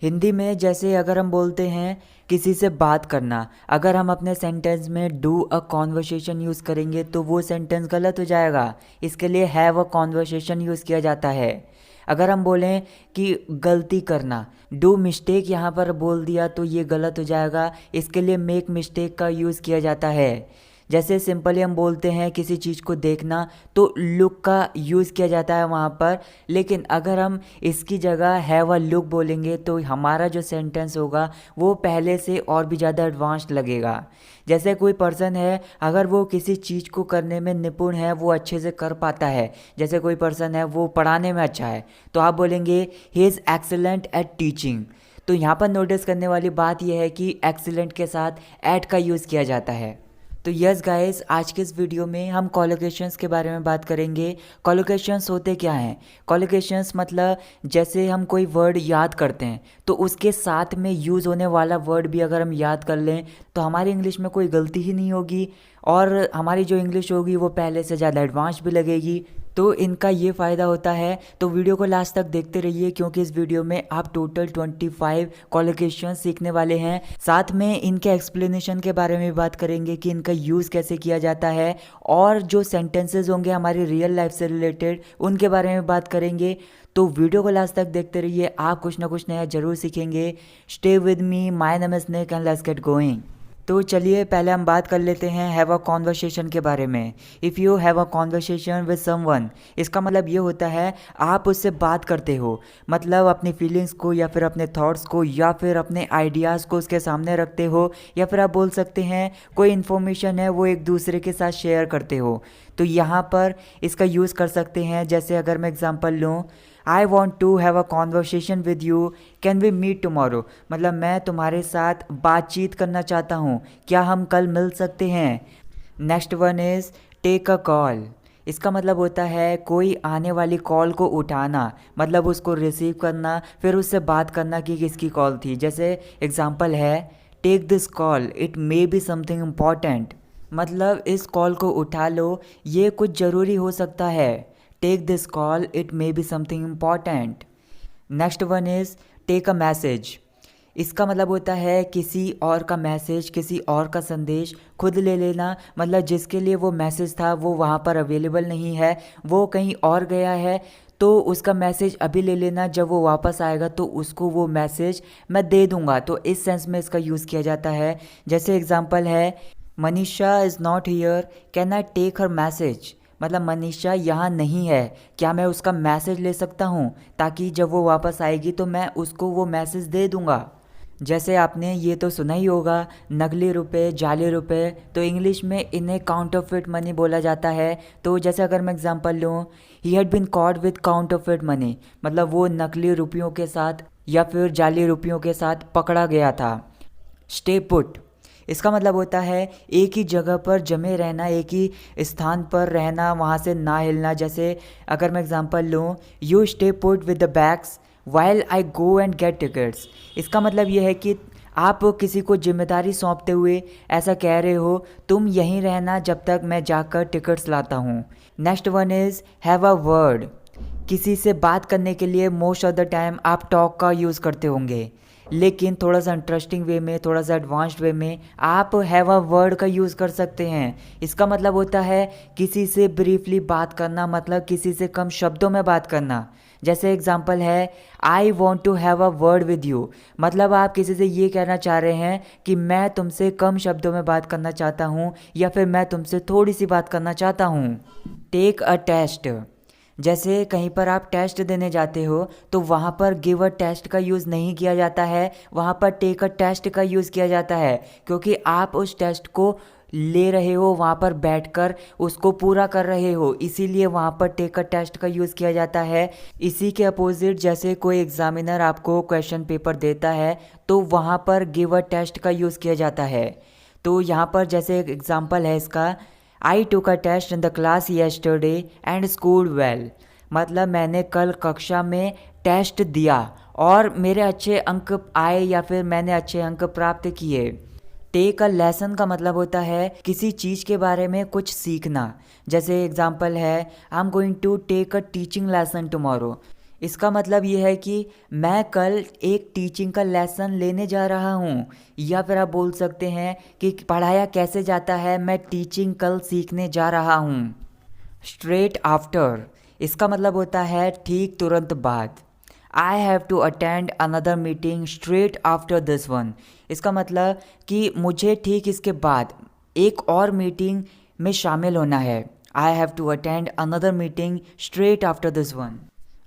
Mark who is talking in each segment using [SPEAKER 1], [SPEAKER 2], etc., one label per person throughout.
[SPEAKER 1] हिंदी में जैसे अगर हम बोलते हैं किसी से बात करना, अगर हम अपने सेंटेंस में डू अ कॉन्वर्सेशन यूज़ करेंगे तो वो सेंटेंस गलत हो जाएगा। इसके लिए हैव अ कॉन्वर्सेशन यूज़ किया जाता है। अगर हम बोलें कि गलती करना, डू मिस्टेक यहाँ पर बोल दिया तो ये गलत हो जाएगा। इसके लिए मेक मिस्टेक का यूज़ किया जाता है। जैसे सिंपली हम बोलते हैं किसी चीज़ को देखना तो लुक का यूज़ किया जाता है वहाँ पर। लेकिन अगर हम इसकी जगह हैव अ लुक बोलेंगे तो हमारा जो सेंटेंस होगा वो पहले से और भी ज़्यादा एडवांस्ड लगेगा। जैसे कोई पर्सन है, अगर वो किसी चीज़ को करने में निपुण है, वो अच्छे से कर पाता है। जैसे कोई पर्सन है वो पढ़ाने में अच्छा है तो आप बोलेंगे he is excellent at teaching. तो यहाँ पर नोटिस करने वाली बात यह है कि एक्सीलेंट के साथ एट का यूज़ किया जाता है। तो यस गाइस, आज के इस वीडियो में हम कॉलोकेशंस के बारे में बात करेंगे। कॉलोकेशंस होते क्या हैं? कॉलोकेशंस मतलब जैसे हम कोई वर्ड याद करते हैं तो उसके साथ में यूज़ होने वाला वर्ड भी अगर हम याद कर लें तो हमारी इंग्लिश में कोई गलती ही नहीं होगी और हमारी जो इंग्लिश होगी वो पहले से ज़्यादा एडवांस भी लगेगी। तो इनका ये फ़ायदा होता है। तो वीडियो को लास्ट तक देखते रहिए क्योंकि इस वीडियो में आप टोटल 25 कॉलोकेशन सीखने वाले हैं। साथ में इनके एक्सप्लेनेशन के बारे में बात करेंगे कि इनका यूज़ कैसे किया जाता है और जो सेंटेंसेस होंगे हमारी रियल लाइफ से रिलेटेड उनके बारे में बात करेंगे। तो वीडियो को लास्ट तक देखते रहिए, आप कुछ ना कुछ नया ज़रूर सीखेंगे। Stay with me, my name is Nick and let's get going. तो चलिए पहले हम बात कर लेते हैं हैव अ कॉन्वर्सेशन के बारे में। If you have a conversation with someone, इसका मतलब ये होता है आप उससे बात करते हो, मतलब अपनी फीलिंग्स को या फिर अपने थॉट्स को या फिर अपने आइडियाज़ को उसके सामने रखते हो, या फिर आप बोल सकते हैं कोई इन्फॉर्मेशन है वो एक दूसरे के साथ शेयर करते हो। तो यहाँ पर इसका यूज़ कर सकते हैं। जैसे अगर मैं एग्जांपल लूँ, I want to have a conversation with you, can we meet tomorrow, मतलब मैं तुम्हारे साथ बातचीत करना चाहता हूँ, क्या हम कल मिल सकते हैं। Next one is take a call. इसका मतलब होता है कोई आने वाली कॉल को उठाना, मतलब उसको रिसीव करना, फिर उससे बात करना कि किसकी कॉल थी। जैसे एग्जांपल है take this call, it may be something important, मतलब इस कॉल को उठा लो, ये कुछ ज़रूरी हो सकता है। Take this call, it may be something important. Next one is take a message. इसका मतलब होता है किसी और का मैसेज, किसी और का संदेश खुद ले लेना, मतलब जिसके लिए वो मैसेज था वो वहाँ पर अवेलेबल नहीं है, वो कहीं और गया है, तो उसका मैसेज अभी ले लेना, जब वो वापस आएगा तो उसको वो मैसेज मैं दे दूँगा। तो इस सेंस में इसका यूज़ किया जाता है। जैसे एग्जांपल है Manisha is not here, can I take her message, मतलब मनीषा यहाँ नहीं है, क्या मैं उसका मैसेज ले सकता हूँ ताकि जब वो वापस आएगी तो मैं उसको वो मैसेज दे दूँगा। जैसे आपने ये तो सुना ही होगा नकली रुपए, जाली रुपए, तो इंग्लिश में इन्हें काउंटरफिट मनी बोला जाता है। तो जैसे अगर मैं एग्जांपल लूँ, he had been caught with counterfeit money, मतलब वो नकली रुपयों के साथ या फिर जाली रुपयों के साथ पकड़ा गया था। स्टे पुट, इसका मतलब होता है एक ही जगह पर जमे रहना, एक ही स्थान पर रहना, वहाँ से ना हिलना। जैसे अगर मैं एग्जांपल लूँ, you stay put with the bags while I go and gate tickets, इसका मतलब ये है कि आप किसी को जिम्मेदारी सौंपते हुए ऐसा कह रहे हो तुम यहीं रहना जब तक मैं जाकर टिकट्स लाता हूँ। Next one is have a word. किसी से बात करने के लिए मोस्ट ऑफ द टाइम आप टॉक का यूज़ करते होंगे, लेकिन थोड़ा सा इंटरेस्टिंग वे में, थोड़ा सा एडवांस्ड वे में आप हैव अ वर्ड का यूज़ कर सकते हैं। इसका मतलब होता है किसी से ब्रीफली बात करना, मतलब किसी से कम शब्दों में बात करना। जैसे एग्जांपल है I want to have a word with you, मतलब आप किसी से ये कहना चाह रहे हैं कि मैं तुमसे कम शब्दों में बात करना चाहता हूँ या फिर मैं तुमसे थोड़ी सी बात करना चाहता हूँ। टेक अ टेस्ट, जैसे कहीं पर आप टेस्ट देने जाते हो तो वहाँ पर गिव अ टेस्ट का यूज़ नहीं किया जाता है, वहाँ पर टेक अ टेस्ट का यूज़ किया जाता है, क्योंकि आप उस टेस्ट को ले रहे हो, वहाँ पर बैठकर उसको पूरा कर रहे हो, इसीलिए वहाँ पर टेक अ टेस्ट का यूज़ किया जाता है। इसी के अपोजिट जैसे कोई एग्जामिनर आपको क्वेश्चन पेपर देता है तो वहाँ पर गिव अ टेस्ट का यूज़ किया जाता है। तो यहाँ पर जैसे एक एग्जांपल है इसका, I took a test in the class yesterday and scored well, मतलब मैंने कल कक्षा में टेस्ट दिया और मेरे अच्छे अंक आए या फिर मैंने अच्छे अंक प्राप्त किए। टेक अ लेसन का मतलब होता है किसी चीज़ के बारे में कुछ सीखना। जैसे एग्जांपल है I am going to take a teaching lesson tomorrow, इसका मतलब ये है कि मैं कल एक टीचिंग का लेसन लेने जा रहा हूँ, या फिर आप बोल सकते हैं कि पढ़ाया कैसे जाता है, मैं टीचिंग कल सीखने जा रहा हूँ। स्ट्रेट आफ्टर, इसका मतलब होता है ठीक तुरंत बाद। I have to attend another meeting straight after this one, इसका मतलब कि मुझे ठीक इसके बाद एक और मीटिंग में शामिल होना है। I have to attend another meeting straight after this one.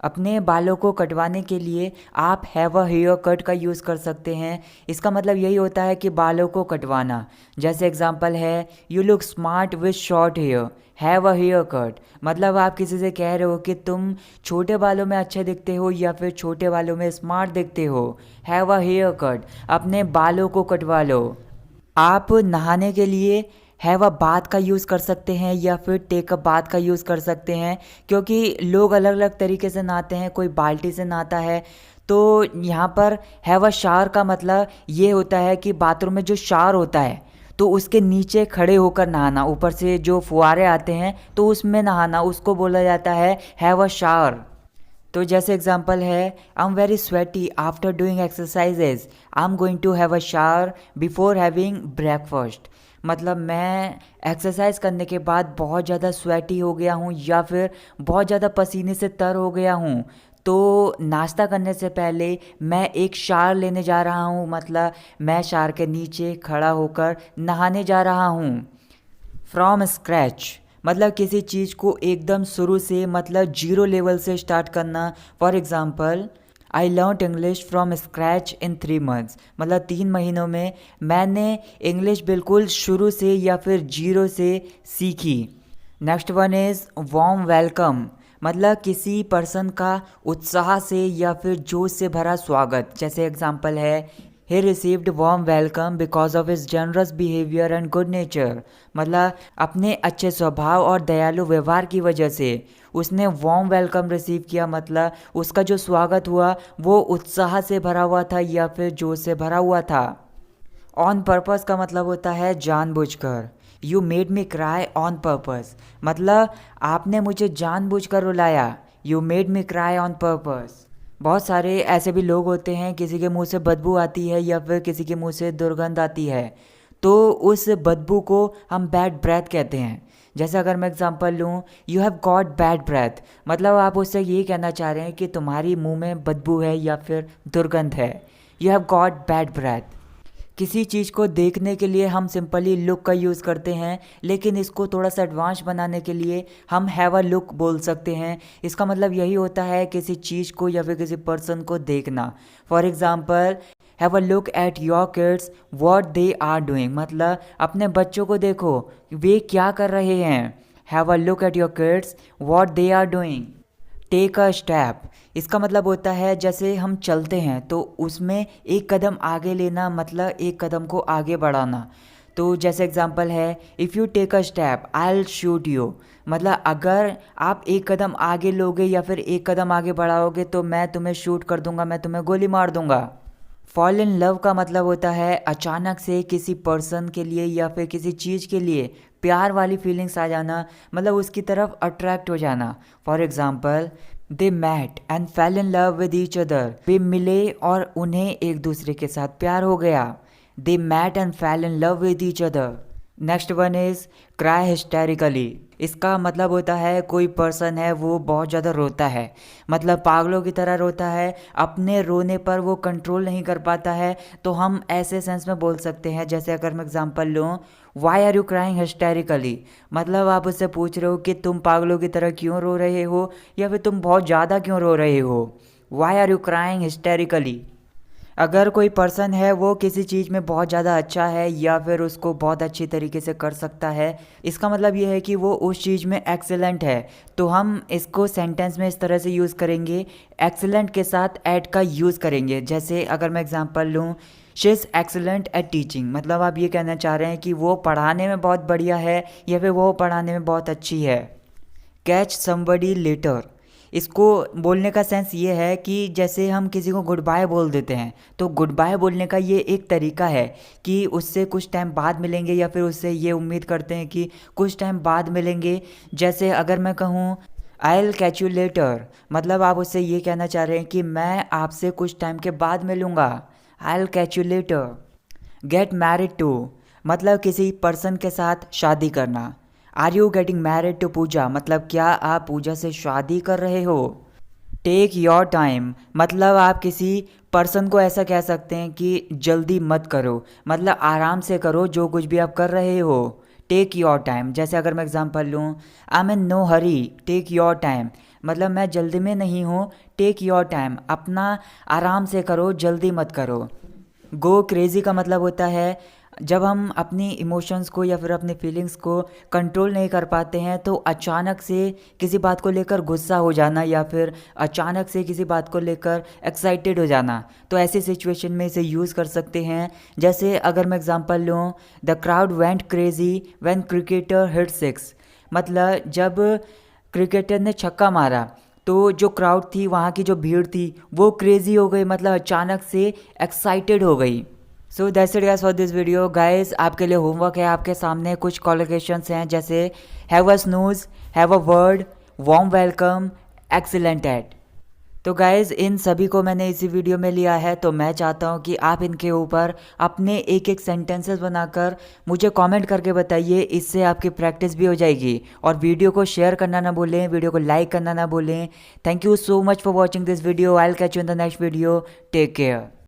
[SPEAKER 1] अपने बालों को कटवाने के लिए आप हैव अ हेयर कट का यूज़ कर सकते हैं। इसका मतलब यही होता है कि बालों को कटवाना। जैसे एग्जांपल है, you look smart with short hair, have a hair cut. मतलब आप किसी से कह रहे हो कि तुम छोटे बालों में अच्छे दिखते हो या फिर छोटे बालों में स्मार्ट दिखते हो। हैव अ हेयर कट, अपने बालों को कटवा लो। आप नहाने के लिए हैव अ बाथ का यूज़ कर सकते हैं या फिर टेक अ बाथ का यूज़ कर सकते हैं, क्योंकि लोग अलग अलग तरीके से नहाते हैं। कोई बाल्टी से नहाता है, तो यहाँ पर हैव अ शावर का मतलब ये होता है कि बाथरूम में जो शावर होता है तो उसके नीचे खड़े होकर नहाना, ऊपर से जो फुहारे आते हैं तो उसमें नहाना, उसको बोला जाता है हैव अ शावर। तो जैसे एग्जांपल है, I am very sweaty after doing exercises, I am going to have a shower before having breakfast. मतलब मैं एक्सरसाइज करने के बाद बहुत ज़्यादा स्वेटी हो गया हूँ या फिर बहुत ज़्यादा पसीने से तर हो गया हूँ, तो नाश्ता करने से पहले मैं एक शावर लेने जा रहा हूँ। मतलब मैं शावर के नीचे खड़ा होकर नहाने जा रहा हूँ। फ्रॉम स्क्रैच, मतलब किसी चीज़ को एकदम शुरू से, मतलब जीरो लेवल से स्टार्ट करना। For example, I learn English from scratch in 3 months, मतलब 3 महीनों में मैंने इंग्लिश बिल्कुल शुरू से या फिर जीरो से सीखी। Next one is warm welcome, मतलब किसी पर्सन का उत्साह से या फिर जोश से भरा स्वागत। जैसे एग्जांपल है, he received warm welcome because of his generous behaviour and good nature, मतलब अपने अच्छे स्वभाव और दयालु व्यवहार की वजह से उसने वार्म वेलकम रिसीव किया। मतलब उसका जो स्वागत हुआ वो उत्साह से भरा हुआ था या फिर जोश से भरा हुआ था। ऑन पर्पस का मतलब होता है जानबूझकर। You made me cry on purpose, मतलब आपने मुझे जानबूझकर रुलाया। You made me cry on purpose. बहुत सारे ऐसे भी लोग होते हैं, किसी के मुंह से बदबू आती है या फिर किसी के मुंह से दुर्गंध आती है, तो उस बदबू को हम बैड ब्रेथ कहते हैं। जैसे अगर मैं एग्जांपल लूँ, you have got bad breath, मतलब आप उससे ये कहना चाह रहे हैं कि तुम्हारी मुंह में बदबू है या फिर दुर्गंध है। You have got bad breath. किसी चीज़ को देखने के लिए हम सिंपली लुक का यूज़ करते हैं, लेकिन इसको थोड़ा सा एडवांस बनाने के लिए हम हैव अ लुक बोल सकते हैं। इसका मतलब यही होता है किसी चीज़ को या फिर किसी पर्सन को देखना। For example, have a look at your kids what they are doing, मतलब अपने बच्चों को देखो वे क्या कर रहे हैं। Have a look at your kids what they are doing. Take a step, इसका मतलब होता है जैसे हम चलते हैं तो उसमें एक कदम आगे लेना, मतलब एक कदम को आगे बढ़ाना। तो जैसे एग्जांपल है, if you take a step I will shoot you, मतलब अगर आप एक कदम आगे लोगे या फिर एक कदम आगे बढ़ाओगे तो मैं तुम्हें शूट कर दूंगा, मैं तुम्हें गोली मार दूंगा। फॉल इन लव का मतलब होता है अचानक से किसी पर्सन के लिए या फिर किसी चीज़ के लिए प्यार वाली फीलिंग्स आ जाना, मतलब उसकी तरफ अट्रैक्ट हो जाना। For example, they met and fell in love with each other, वे मिले और उन्हें एक दूसरे के साथ प्यार हो गया। They met and fell in love with each other. Next one is cry hysterically, इसका मतलब होता है कोई पर्सन है वो बहुत ज़्यादा रोता है, मतलब पागलों की तरह रोता है, अपने रोने पर वो कंट्रोल नहीं कर पाता है। तो हम ऐसे सेंस में बोल सकते हैं, जैसे अगर मैं एग्जांपल लूँ, why are you crying hysterically, मतलब आप उससे पूछ रहे हो कि तुम पागलों की तरह क्यों रो रहे हो या फिर तुम बहुत ज़्यादा क्यों रो रहे हो। Why are you crying hysterically. अगर कोई पर्सन है वो किसी चीज़ में बहुत ज़्यादा अच्छा है या फिर उसको बहुत अच्छी तरीके से कर सकता है, इसका मतलब ये है कि वो उस चीज़ में एक्सेलेंट है। तो हम इसको सेंटेंस में इस तरह से यूज़ करेंगे, एक्सेलेंट के साथ एट का यूज़ करेंगे। जैसे अगर मैं एग्जांपल लूँ, she is excellent at teaching, मतलब आप ये कहना चाह रहे हैं कि वो पढ़ाने में बहुत बढ़िया है या फिर वो पढ़ाने में बहुत अच्छी है। कैच समबडी लेटर, इसको बोलने का सेंस ये है कि जैसे हम किसी को गुड बाय बोल देते हैं, तो गुड बाय बोलने का ये एक तरीका है कि उससे कुछ टाइम बाद मिलेंगे या फिर उससे ये उम्मीद करते हैं कि कुछ टाइम बाद मिलेंगे। जैसे अगर मैं कहूँ, I'll catch you later, मतलब आप उससे ये कहना चाह रहे हैं कि मैं आपसे कुछ टाइम के बाद मिलूँगा। I'll catch you later. Get married to, मतलब किसी पर्सन के साथ शादी करना। Are you getting married to पूजा, मतलब क्या आप पूजा से शादी कर रहे हो। टेक योर टाइम, मतलब आप किसी पर्सन को ऐसा कह सकते हैं कि जल्दी मत करो, मतलब आराम से करो जो कुछ भी आप कर रहे हो। टेक योर टाइम, जैसे अगर मैं एग्जांपल लूँ, I am in no hurry, take your time, मतलब मैं जल्दी में नहीं हूँ। टेक योर टाइम, अपना आराम से करो, जल्दी मत करो। गो क्रेज़ी का मतलब होता है जब हम अपनी इमोशंस को या फिर अपनी फीलिंग्स को कंट्रोल नहीं कर पाते हैं तो अचानक से किसी बात को लेकर गुस्सा हो जाना या फिर अचानक से किसी बात को लेकर एक्साइटेड हो जाना, तो ऐसी सिचुएशन में इसे यूज़ कर सकते हैं। जैसे अगर मैं एग्जांपल लूँ, the crowd went crazy when cricketer hit six, मतलब जब क्रिकेटर ने छक्का मारा तो जो क्राउड थी, वहाँ की जो भीड़ थी, वो क्रेज़ी हो गई, मतलब अचानक से एक्साइटेड हो गई। So that's it guys for this video. Guys आपके लिए होमवर्क है, आपके सामने कुछ कोलोकेशंस हैं जैसे have a snooze, have a word, warm welcome, excellent at. तो गाइस इन सभी को मैंने इसी वीडियो में लिया है, तो मैं चाहता हूँ कि आप इनके ऊपर अपने एक एक सेंटेंसेस बनाकर मुझे कमेंट करके बताइए, इससे आपकी प्रैक्टिस भी हो जाएगी। और वीडियो को शेयर करना ना भूलें, वीडियो को लाइक करना ना भूलें। Thank you so much for watching this video. I will catch you in the next video. Take care.